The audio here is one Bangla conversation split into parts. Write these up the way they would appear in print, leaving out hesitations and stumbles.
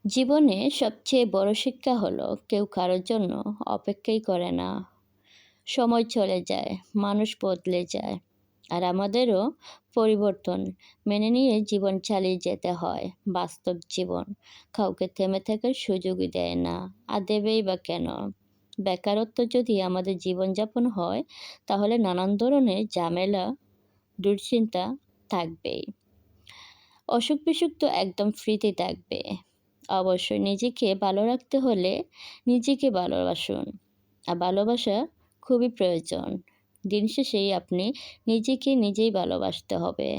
জীবনে সবচেয়ে বড় শিক্ষা হলো কেউ কারোর জন্য অপেক্ষাই করে না। সময় চলে যায়, মানুষ বদলে যায়, আর আমাদেরও পরিবর্তন মেনে নিয়ে জীবন চালিয়ে যেতে হয়। বাস্তব জীবন কাউকে থেমে থাকার সুযোগই দেয় না, আর দেবেই বা কেন? বেকারত্ব যদি আমাদের জীবনযাপন হয়, তাহলে নানান ধরনের ঝামেলা, দুশ্চিন্তা থাকবেই। অসুখ বিসুখ তো একদম ফ্রিতে থাকবে। অবশ্যই নিজেকে ভালো রাখতে হলে নিজেকে ভালোবাসুন, আর ভালোবাসা খুবই প্রয়োজন। দিন শেষেই আপনি নিজেকে নিজেই ভালোবাসতে হবে।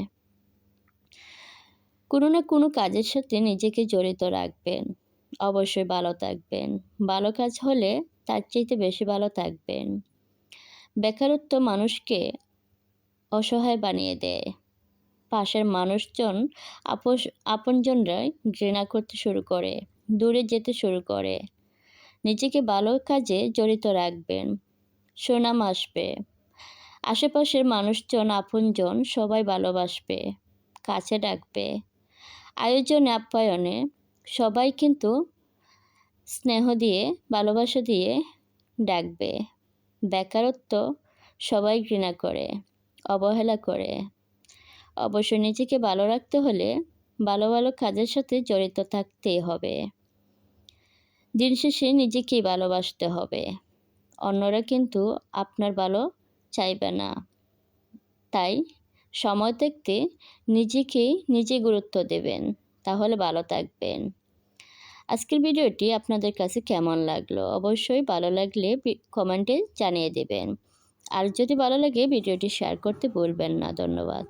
কোনো না কোনো কাজের সাথে নিজেকে জড়িত রাখবেন, অবশ্যই ভালো থাকবেন। ভালো কাজ হলে তার চাইতে বেশি ভালো থাকবেন। বেকারত্ব মানুষকে অসহায় বানিয়ে দেয়। পাশের মানুষজন আপনজনরাই ঘৃণা করতে শুরু করে, দূরে যেতে শুরু করে। নিজেকে ভালো কাজে জড়িত রাখবেন, সুনাম আসবে। আশেপাশের মানুষজন, আপনজন সবাই ভালোবাসবে, কাছে ডাকবে। আয়োজনে, আপ্যায়নে সবাই কিন্তু স্নেহ দিয়ে, ভালোবাসা দিয়ে ডাকবে। বেকারত্ব সবাই ঘৃণা করে, অবহেলা করে। অবশ্যই নিজেকে ভালো রাখতে হলে ভালো ভালো কাজের সাথে জড়িত থাকতেই হবে। দিন শেষে নিজেকেই ভালোবাসতে হবে। অন্যরা কিন্তু আপনার ভালো চাইবে না। তাই সময় থাকতে নিজেকেই নিজে গুরুত্ব দেবেন, তাহলে ভালো থাকবেন। আজকের ভিডিওটি আপনাদের কাছে কেমন লাগলো? অবশ্যই ভালো লাগলে কমেন্টে জানিয়ে দেবেন। আর যদি ভালো লাগে ভিডিওটি শেয়ার করতে ভুলবেন না। ধন্যবাদ।